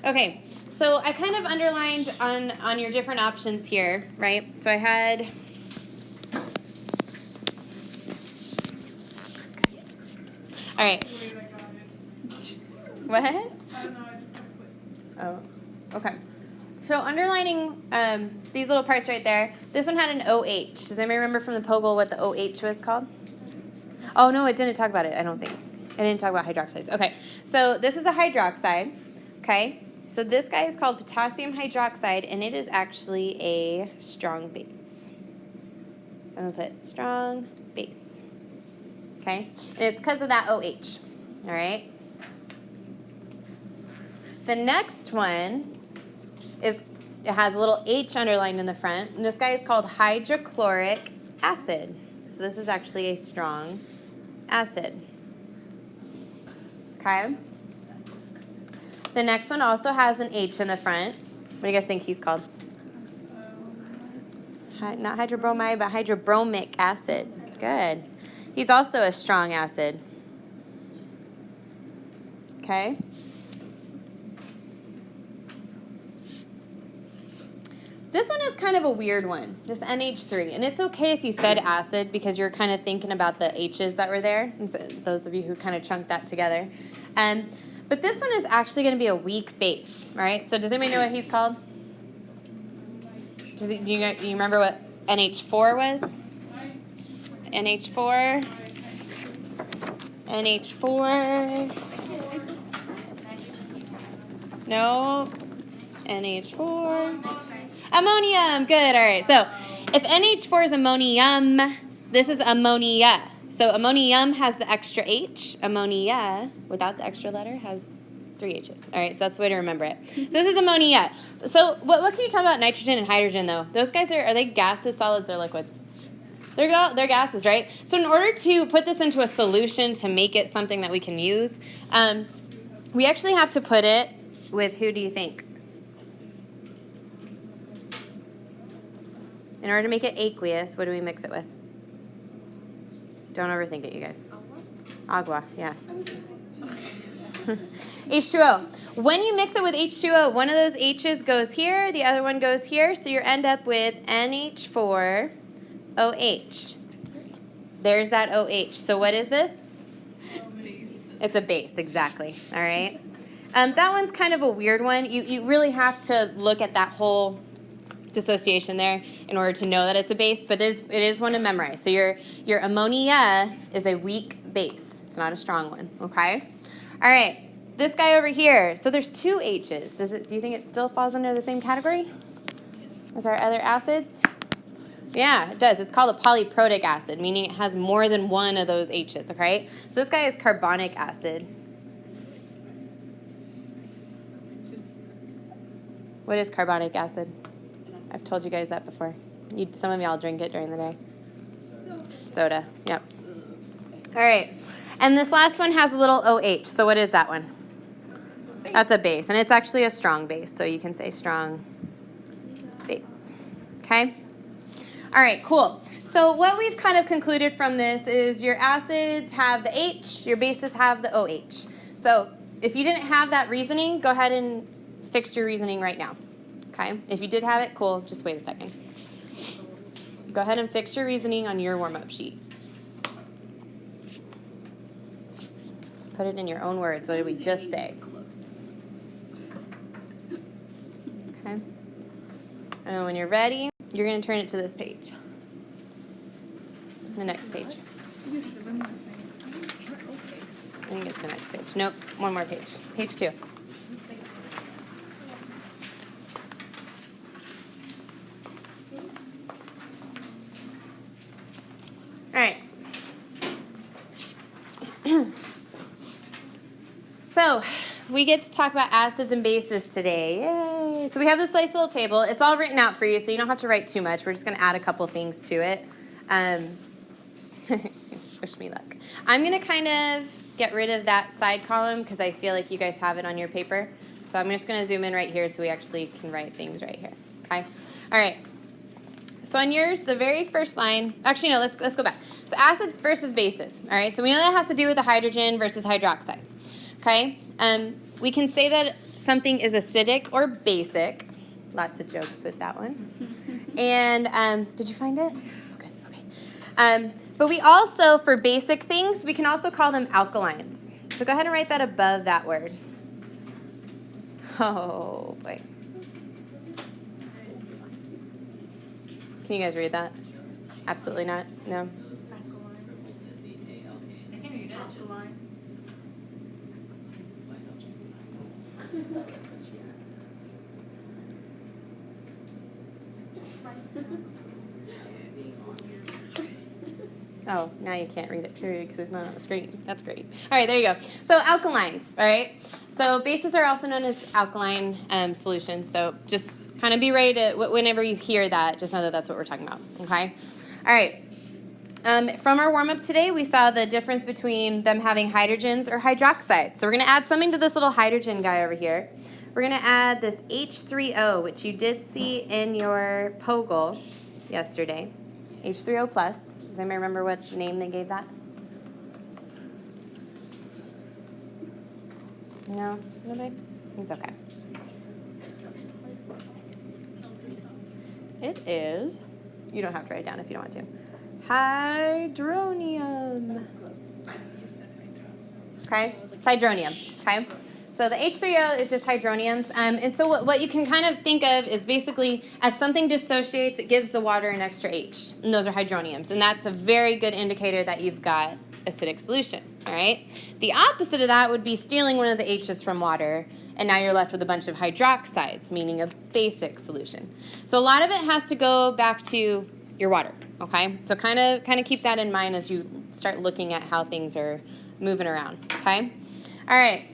Okay, so I kind of underlined on your different options here, right? So I had... All right. What? I don't know, I just Oh, okay. So underlining these little parts right there, this one had an OH. Does anybody remember from the POGL what the OH was called? Oh, no, it didn't talk about it, I don't think. It didn't talk about hydroxides. Okay, so this is a hydroxide, okay? So this guy is called potassium hydroxide, and it is actually a strong base. So I'm going to put strong base, okay? And it's because of that OH, all right? The next one is, it has a little H underlined in the front, and this guy is called hydrochloric acid. So this is actually a strong acid. Okay? The next one also has an H in the front. What do you guys think he's called? Not hydrobromide, but hydrobromic acid. Good. He's also a strong acid. Okay? This one is kind of a weird one, just NH3. And it's okay if you said acid because you're kind of thinking about the H's that were there, and so those of you who kind of chunked that together. But this one is actually going to be a weak base, right? So does anybody know what he's called? Do you remember what NH4 was? NH4. NH4. No. NH4. Ammonium. Good. All right. So if NH4 is ammonium, this is ammonia. So ammonium has the extra H. Ammonia, without the extra letter, has 3 H's. All right. So that's the way to remember it. So this is ammonia. So what can you tell about nitrogen and hydrogen, though? Those guys are they gases, solids, or liquids? They're gases, right? So in order to put this into a solution to make it something that we can use, we actually have to put it with, who do you think? In order to make it aqueous, what do we mix it with? Don't overthink it, you guys. Agua, yes. H2O. When you mix it with H2O, one of those H's goes here, the other one goes here, so you end up with NH4OH. There's that OH. So what is this? It's a base, exactly. All right. That one's kind of a weird one. You really have to look at that whole dissociation there in order to know that it's a base, but it is one to memorize. So your ammonia is a weak base. It's not a strong one, okay? All right, this guy over here. So there's 2 H's. Do you think it still falls under the same category as our other acids? Yeah, it does. It's called a polyprotic acid, meaning it has more than one of those H's, okay? So this guy is carbonic acid. What is carbonic acid? I've told you guys that before. Some of y'all drink it during the day. Soda. Yep. All right. And this last one has a little OH. So what is that one? That's a base. And it's actually a strong base. So you can say strong base. Okay? All right, cool. So what we've kind of concluded from this is your acids have the H, your bases have the OH. So if you didn't have that reasoning, go ahead and fix your reasoning right now. Okay? If you did have it, cool. Just wait a second. Go ahead and fix your reasoning on your warm-up sheet. Put it in your own words. What did we just say? Okay? And when you're ready, you're going to turn it to this page. The next page. I think it's the next page. Nope. One more page. Page 2. All right. So we get to talk about acids and bases today. Yay. So we have this nice little table. It's all written out for you, so you don't have to write too much. We're just going to add a couple things to it. Wish me luck. I'm going to kind of get rid of that side column because I feel like you guys have it on your paper. So I'm just going to zoom in right here so we actually can write things right here. Okay? All right. So on yours, the very first line, actually, no, let's go back. So acids versus bases, all right? So we know that has to do with the hydrogen versus hydroxides, okay? We can say that something is acidic or basic. Lots of jokes with that one. And did you find it? Oh, good. Okay. But we also, for basic things, we can also call them alkalines. So go ahead and write that above that word. Oh, boy. Can you guys read that? Absolutely not. No. Oh, now you can't read it, period, because it's not on the screen. That's great. All right, there you go. So alkalines, all right? So bases are also known as alkaline solutions. So just kind of be ready to, whenever you hear that, just know that that's what we're talking about, okay? All right. From our warm-up today, we saw the difference between them having hydrogens or hydroxide. So we're going to add something to this little hydrogen guy over here. We're going to add this H3O, which you did see in your POGL yesterday. H3O plus. Does anybody remember what name they gave that? No? Nobody? It's okay. It is, you don't have to write it down if you don't want to, hydronium. Okay? It's hydronium. Okay? So the H3O is just hydroniums. And so what you can kind of think of is basically as something dissociates, it gives the water an extra H. And those are hydroniums. And that's a very good indicator that you've got acidic solution. All right? The opposite of that would be stealing one of the H's from water. And now you're left with a bunch of hydroxides, meaning a basic solution. So a lot of it has to go back to your water. Okay? So kind of keep that in mind as you start looking at how things are moving around. Okay? All right.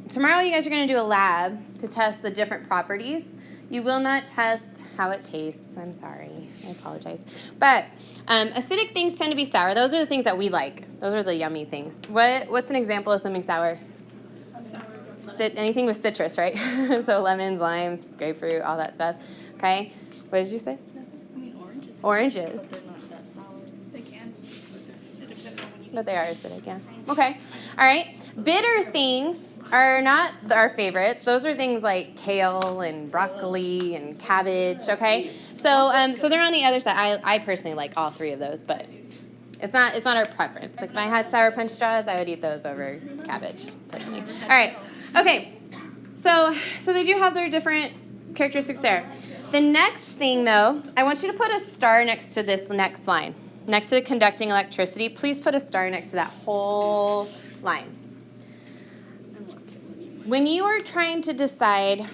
Tomorrow you guys are going to do a lab to test the different properties. You will not test how it tastes. I'm sorry. I apologize. But acidic things tend to be sour. Those are the things that we like. Those are the yummy things. What's an example of something sour? Anything with citrus, right? So lemons, limes, grapefruit, all that stuff. Okay? What did you say? I mean, oranges. Oranges. But they're not that sour. They can. It depends on when you But they are acidic, yeah. Okay. All right. Bitter things are not our favorites. Those are things like kale and broccoli and cabbage, okay? So they're on the other side. I personally like all three of those, but it's not our preference. Like if I had Sour Punch straws, I would eat those over cabbage, personally. All right. Okay. So they do have their different characteristics there. The next thing, though, I want you to put a star next to this next line. Next to conducting electricity, please put a star next to that whole line. When you are trying to decide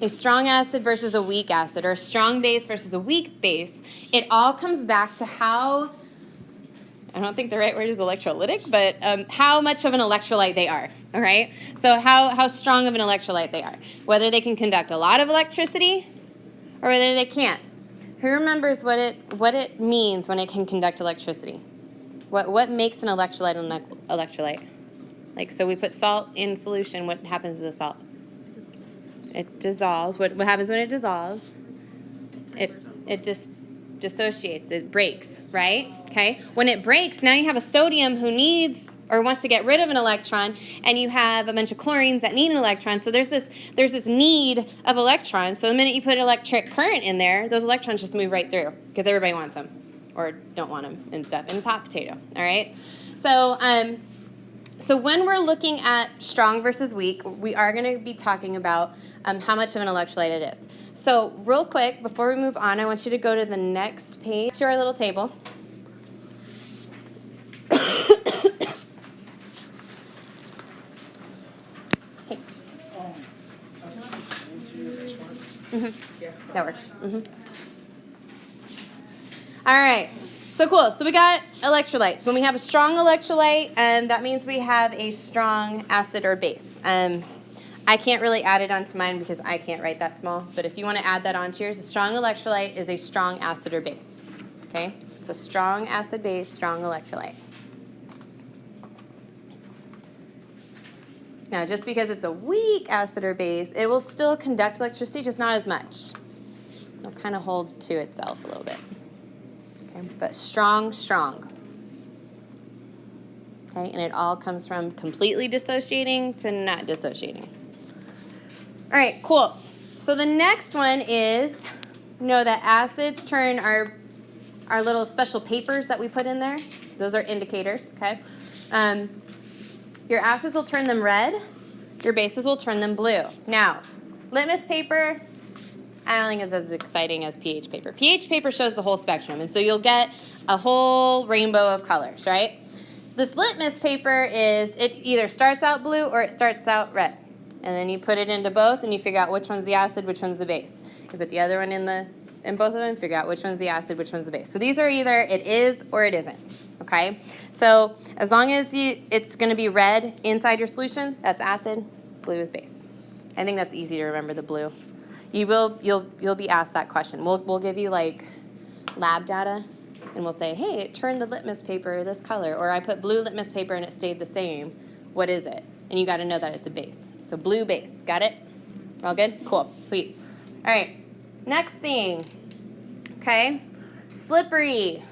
a strong acid versus a weak acid, or a strong base versus a weak base, it all comes back to how, I don't think the right word is electrolytic, but how much of an electrolyte they are, all right? So how strong of an electrolyte they are. Whether they can conduct a lot of electricity or whether they can't. Who remembers what it means when it can conduct electricity? What makes an electrolyte an electrolyte? Like, so we put salt in solution. What happens to the salt? It dissolves. What happens when it dissolves? It just dissociates. It breaks, right? Okay. When it breaks, now you have a sodium who needs or wants to get rid of an electron, and you have a bunch of chlorines that need an electron. So there's this need of electrons. So the minute you put electric current in there, those electrons just move right through because everybody wants them or don't want them and stuff. And it's hot potato. All right. So when we're looking at strong versus weak, we are going to be talking about how much of an electrolyte it is. So real quick, before we move on, I want you to go to the next page, to our little table. Hey. Mm-hmm. That works. Mm-hmm. All right. So cool. So we got electrolytes. When we have a strong electrolyte, that means we have a strong acid or base. I can't really add it onto mine because I can't write that small. But if you want to add that onto yours, a strong electrolyte is a strong acid or base. Okay? So strong acid base, strong electrolyte. Now, just because it's a weak acid or base, it will still conduct electricity, just not as much. It'll kind of hold to itself a little bit. But strong. Okay, and it all comes from completely dissociating to not dissociating. All right, cool. So the next one is, know that acids turn our little special papers that we put in there. Those are indicators, okay? Your acids will turn them red. Your bases will turn them blue. Now, litmus paper, I don't think it's as exciting as pH paper. pH paper shows the whole spectrum, and so you'll get a whole rainbow of colors, right? This litmus paper it either starts out blue or it starts out red. And then you put it into both, and you figure out which one's the acid, which one's the base. You put the other one in both of them, figure out which one's the acid, which one's the base. So these are either it is or it isn't, okay? So as long as it's going to be red inside your solution, that's acid, blue is base. I think that's easy to remember, the blue. You'll be asked that question. We'll give you like lab data, and we'll say, hey, it turned the litmus paper this color, or I put blue litmus paper and it stayed the same. What is it? And you got to know that it's a base. So blue base. Got it? All good? Cool. Sweet. All right. Next thing. Okay. Slippery.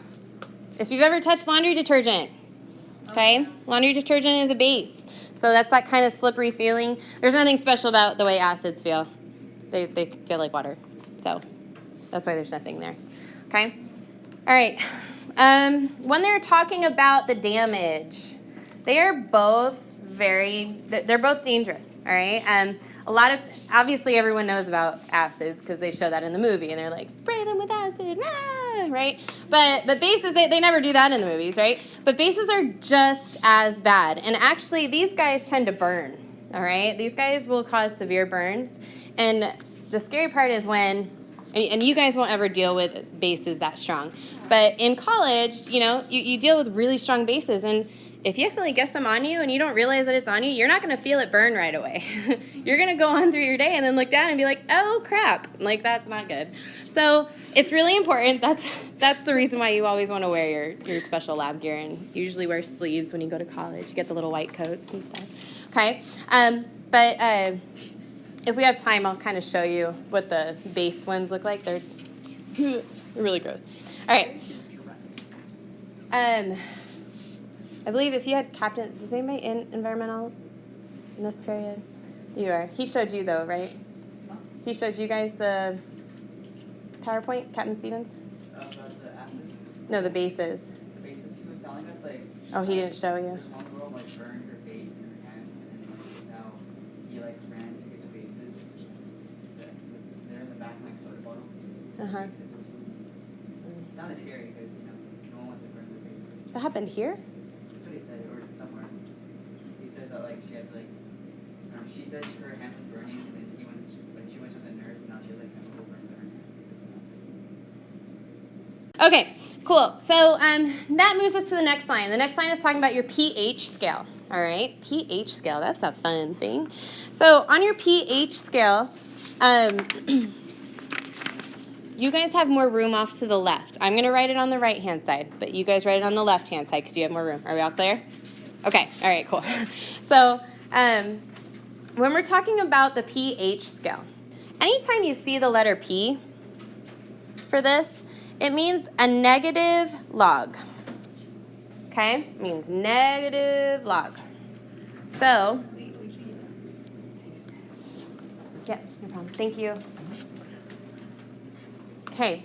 If you've ever touched laundry detergent, okay, laundry detergent is a base. So that's that kind of slippery feeling. There's nothing special about the way acids feel. They feel like water. So that's why there's nothing there. Okay? All right. When they're talking about the damage, they are both they're both dangerous. All right? Obviously everyone knows about acids because they show that in the movie, and they're like, spray them with acid, right? But bases, they never do that in the movies, right? But bases are just as bad. And actually, these guys tend to burn, all right? These guys will cause severe burns. And the scary part is when, and you guys won't ever deal with bases that strong, but in college, you deal with really strong bases, and if you accidentally get some on you and you don't realize that it's on you, you're not going to feel it burn right away. You're going to go on through your day and then look down and be like, oh, crap. Like, that's not good. So it's really important. That's the reason why you always want to wear your special lab gear, and usually wear sleeves when you go to college. You get the little white coats and stuff. Okay? But if we have time, I'll kind of show you what the base ones look like. They're really gross. All right. I believe if you had Captain, does anybody in environmental in this period? You are. He showed you though, right? He showed you guys the PowerPoint, Captain Stevens? About the acids? No, the bases. The bases, he was telling us, like... Oh, he didn't show you? This one girl, like, burned her face in her hands, and now he, like, ran to get the bases. They're in the back, like, soda bottles. Uh-huh. It sounded scary, because, no one wants to burn their face. That happened here? That's what he said, or somewhere. He said that, like, she had, like... she said her hand was burning, and then she went to the nurse, and now she had, like, chemical burns on her hands. Okay, cool. So that moves us to the next line. The next line is talking about your pH scale. All right, pH scale. That's a fun thing. So on your pH scale, you guys have more room off to the left. I'm going to write it on the right-hand side, but you guys write it on the left-hand side because you have more room. Are we all clear? Okay, all right, cool. So when we're talking about the pH scale, anytime you see the letter P for this, it means a negative log. Okay? It means negative log. So, yeah, no problem. Thank you. Okay.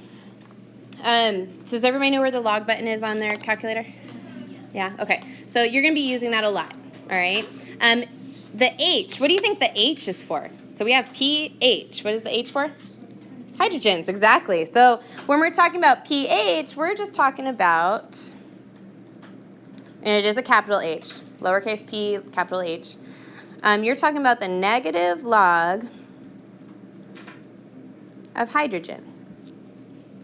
So does everybody know where the log button is on their calculator? Yeah? Okay. So you're going to be using that a lot. All right? The H, what do you think the H is for? So we have pH. What is the H for? Hydrogens, exactly. So when we're talking about pH, we're just talking about, and it is a capital H, lowercase p, capital H. You're talking about the negative log of hydrogen.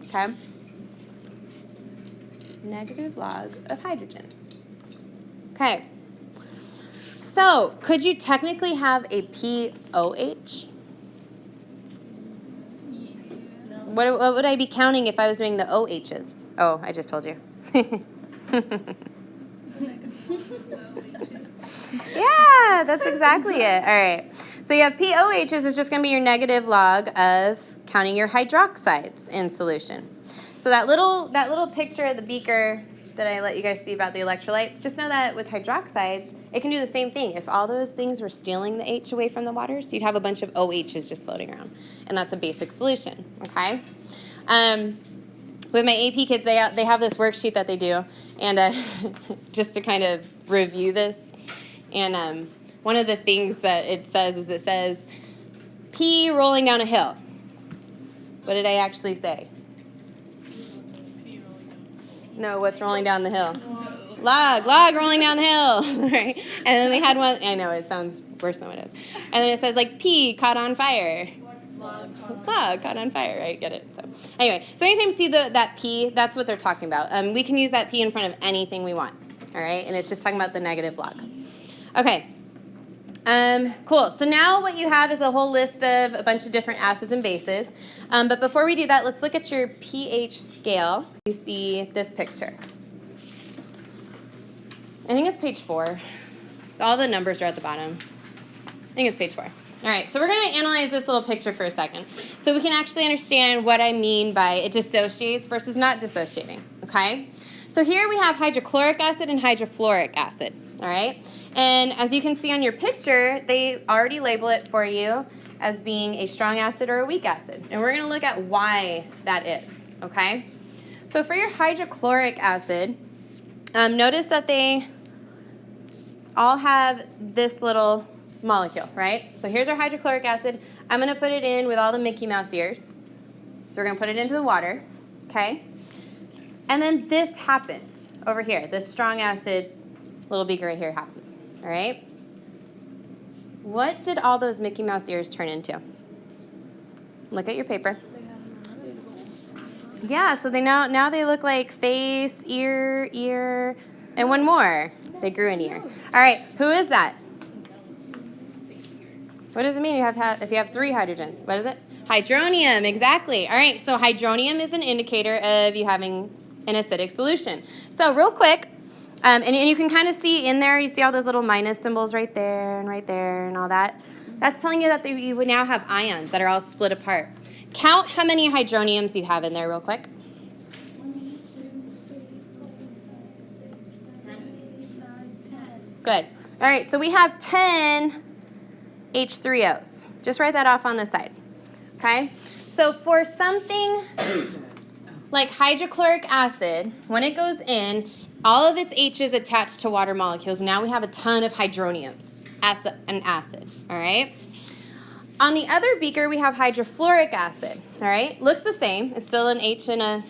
Okay? Negative log of hydrogen. Okay. So could you technically have a POH? What would I be counting if I was doing the OHs? Oh, I just told you. Yeah, that's exactly it. All right. So you have POHs is just going to be your negative log of counting your hydroxides in solution. So that little picture of the beaker that I let you guys see about the electrolytes, just know that with hydroxides, it can do the same thing. If all those things were stealing the H away from the water, so you'd have a bunch of OHs just floating around. And that's a basic solution, okay? With my AP kids, they have this worksheet that they do, and just to kind of review this, and one of the things that it says, P rolling down a hill. What did I actually say? No, what's rolling down the hill? Log rolling down the hill, right? And then they had one, I know it sounds worse than what it is. And then it says like P caught on fire. Log caught on fire, right? Get it? So anyway, so anytime you see that P, that's what they're talking about. We can use that P in front of anything we want, all right? And it's just talking about the negative log. Okay. Cool. So now what you have is a whole list of a bunch of different acids and bases. But before we do that, let's look at your pH scale. You see this picture. I think it's page 4. All the numbers are at the bottom. I think it's page 4. All right, so we're going to analyze this little picture for a second so we can actually understand what I mean by it dissociates versus not dissociating, okay? So here we have hydrochloric acid and hydrofluoric acid, all right? And as you can see on your picture, they already label it for you as being a strong acid or a weak acid. And we're going to look at why that is, okay? So for your hydrochloric acid, notice that they all have this little molecule, right? So here's our hydrochloric acid. I'm going to put it in with all the Mickey Mouse ears. So we're going to put it into the water, okay? And then this happens over here. This strong acid little beaker right here happens, all right? What did all those Mickey Mouse ears turn into? Look at your paper. Yeah, so they now they look like face, ear, and one more. They grew an ear. All right, who is that? What does it mean if you have 3 hydrogens? What is it? Hydronium, exactly. All right, so hydronium is an indicator of you having an acidic solution. So real quick, and you can kind of see in there, you see all those little minus symbols right there and all that. That's telling you that you would now have ions that are all split apart. Count how many hydroniums you have in there real quick. 10. Good. All right, so we have 10 H3Os. Just write that off on the side. Okay? So for something like hydrochloric acid, when it goes in, all of its H's attached to water molecules. Now we have a ton of hydroniums. That's an acid, all right? On the other beaker, we have hydrofluoric acid, all right? Looks the same. It's still an H and a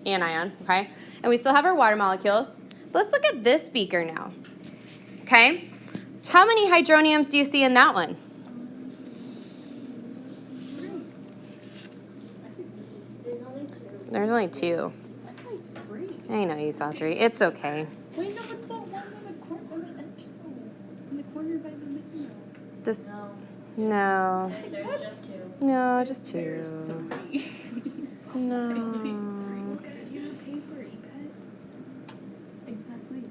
anion, okay? And we still have our water molecules. But let's look at this beaker now, okay? How many hydroniums do you see in that one? There's only 2. I know you saw 3. It's okay. Wait, no, it's that one on the edge though. In the corner by the Mickey Mouse. This, no. There's just 2. No, just 2. There's 3. No. I see 3. Look at it. Use paper, Yvette. Exactly.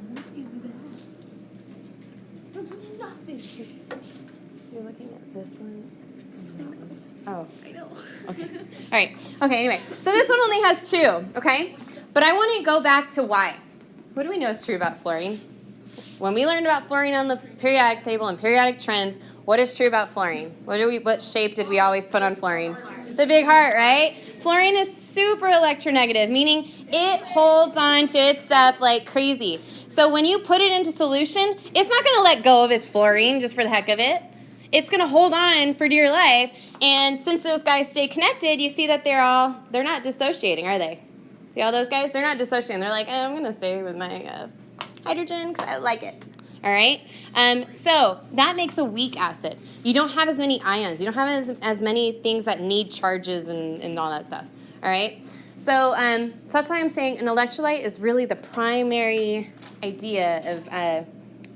What is that? That's nothing. You're looking at this one? Oh. I know. Okay. All right. Okay, anyway. So this one only has 2, okay? But I want to go back to why. What do we know is true about fluorine? When we learned about fluorine on the periodic table and periodic trends, what is true about fluorine? What shape did we always put on fluorine? The big heart, right? Fluorine is super electronegative, meaning it holds on to its stuff like crazy. So when you put it into solution, it's not going to let go of its fluorine just for the heck of it. It's going to hold on for dear life. And since those guys stay connected, you see that they're not dissociating, are they? See all those guys? They're not dissociating. They're like, I'm going to stay with my hydrogen because I like it. All right? So that makes a weak acid. You don't have as many ions. You don't have as many things that need charges and all that stuff. All right? So that's why I'm saying an electrolyte is really the primary idea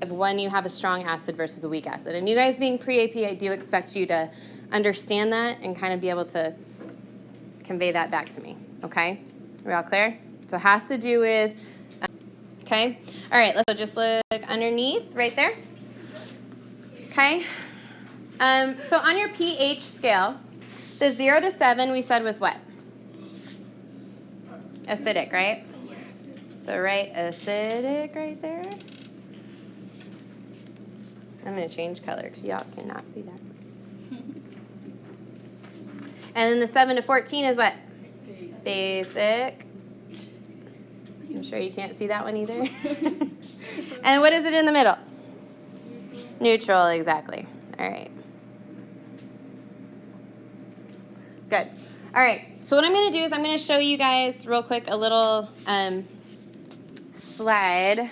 of when you have a strong acid versus a weak acid. And you guys being pre-AP, I do expect you to understand that and kind of be able to convey that back to me. Okay? Are we all clear? So it has to do with, okay? All right, let's just look underneath right there. Okay? So on your pH scale, the 0 to 7 we said was what? Acidic, right? Yes. So write acidic right there. I'm going to change color because y'all cannot see that. And then the 7 to 14 is what? Basic. I'm sure you can't see that one either. And what is it in the middle? Neutral, exactly. All right. Good. All right. So what I'm going to do is I'm going to show you guys real quick a little slide.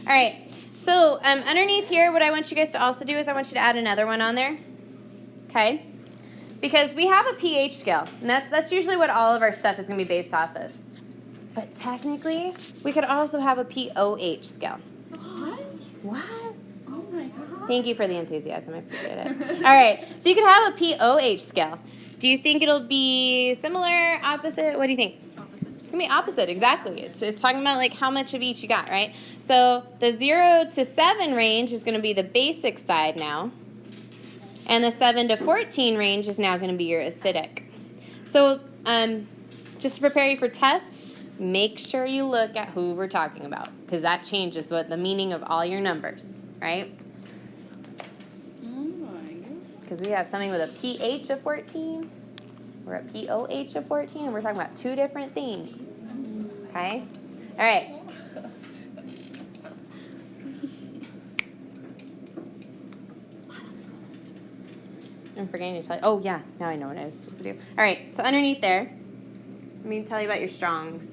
All right. So underneath here, what I want you guys to also do is I want you to add another one on there. Okay? Because we have a pH scale, and that's usually what all of our stuff is going to be based off of. But technically, we could also have a pOH scale. What? Oh my god. Thank you for the enthusiasm. I appreciate it. All right. So you could have a pOH scale. Do you think it'll be similar, opposite? What do you think? Opposite. It's going to be opposite, exactly. It's talking about like how much of each you got, right? So the 0 to 7 range is going to be the basic side now. And the 7 to 14 range is now going to be your acidic. So just to prepare you for tests, make sure you look at who we're talking about, because that changes what the meaning of all your numbers, right? Oh my god. Because we have something with a pH of 14 or a pOH of 14, and we're talking about two different things, okay? All right. I'm forgetting to tell you. Oh, yeah. Now I know what I was supposed to do. All right. So underneath there, let me tell you about your strongs.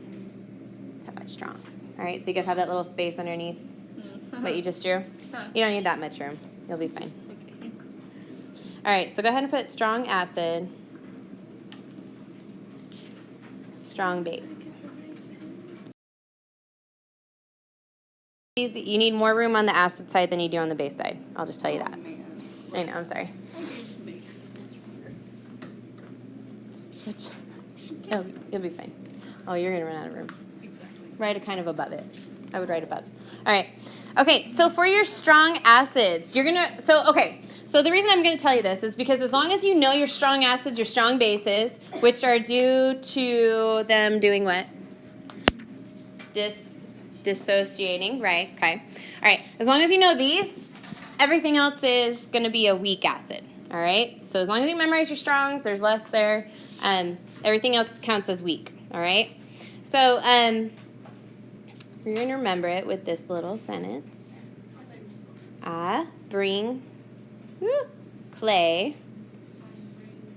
Talk about strongs. All right. So you could have that little space underneath what you just drew. You don't need that much room. You'll be fine. Okay. All right. So go ahead and put strong acid, strong base. You need more room on the acid side than you do on the base side. I'll just tell you that. Oh, man. I know. I'm sorry. Switch. Oh, you'll be fine. Oh, you're going to run out of room. Exactly. Write a kind of above it. I would write above. All right. Okay, so for your strong acids, you're going to, so the reason I'm going to tell you this is because as long as you know your strong acids, your strong bases, which are due to them doing what? Dissociating, right? Okay. All right. As long as you know these, everything else is going to be a weak acid. All right. So as long as you memorize your strongs, there's less there. Everything else counts as weak. All right. So you're going to remember it with this little sentence. I bring clay.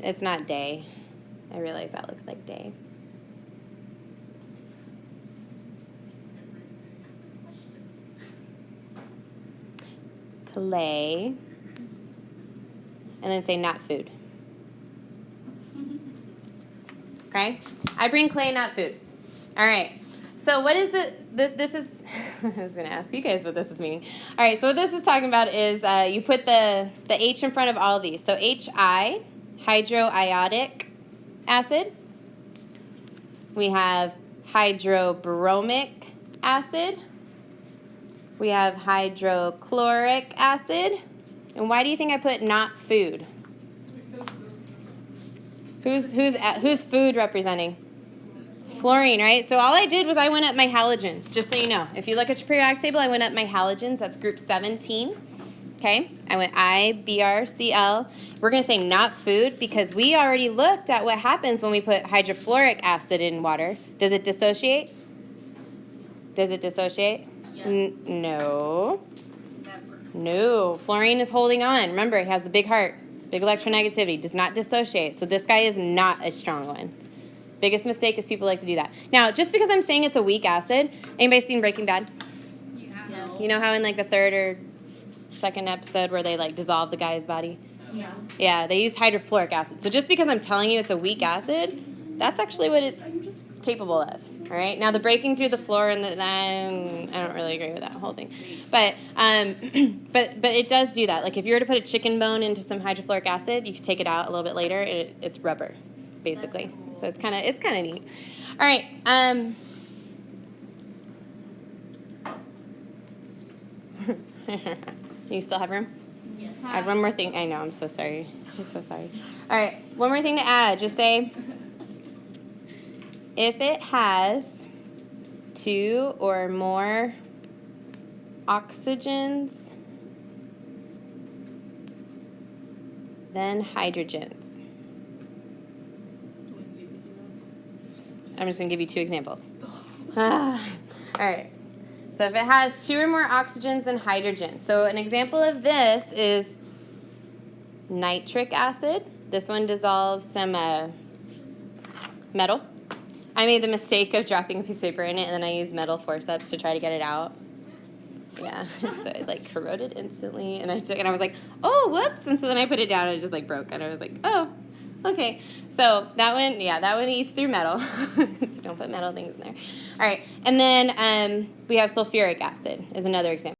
It's not day. I realize that looks like day. Clay. And then say not food. Okay? I bring clay, not food. All right. So what is this is, I was going to ask you guys what this is meaning. All right, so what this is talking about is you put the H in front of all of these. So HI, hydroiodic acid. We have hydrobromic acid. We have hydrochloric acid. And why do you think I put not food? Who's food representing? Fluorine, right? So all I did was I went up my halogens, just so you know. If you look at your periodic table, I went up my halogens. That's group 17. Okay? I went I, Br, Cl. We're going to say not food because we already looked at what happens when we put hydrofluoric acid in water. Does it dissociate? Does it dissociate? Yes. No. Never. No. Fluorine is holding on. Remember, it has the big heart. Big electronegativity. Does not dissociate. So this guy is not a strong one. Biggest mistake is people like to do that. Now, just because I'm saying it's a weak acid, anybody seen Breaking Bad? Yeah. Yes. You know how in like the third or second episode where they like dissolve the guy's body? Yeah. Yeah, they used hydrofluoric acid. So just because I'm telling you it's a weak acid, that's actually what it's capable of. All right. Now the breaking through the floor and I don't really agree with that whole thing, but it does do that. Like if you were to put a chicken bone into some hydrofluoric acid, you could take it out a little bit later. It's rubber, basically. Cool. So it's kind of neat. All right. You still have room? Yes. I have one more thing. I know, I'm so sorry. I'm so sorry. All right, one more thing to add. Just say, if it has 2 or more oxygens than hydrogens. I'm just going to give you 2 examples. All right. So if it has 2 or more oxygens than hydrogen. So an example of this is nitric acid. This one dissolves some metal. I made the mistake of dropping a piece of paper in it, and then I used metal forceps to try to get it out. Yeah, so it like corroded instantly, and I was like, oh, whoops, and so then I put it down, and it just like broke, and I was like, oh, okay. So that one eats through metal. So don't put metal things in there. All right, and then we have sulfuric acid is another example.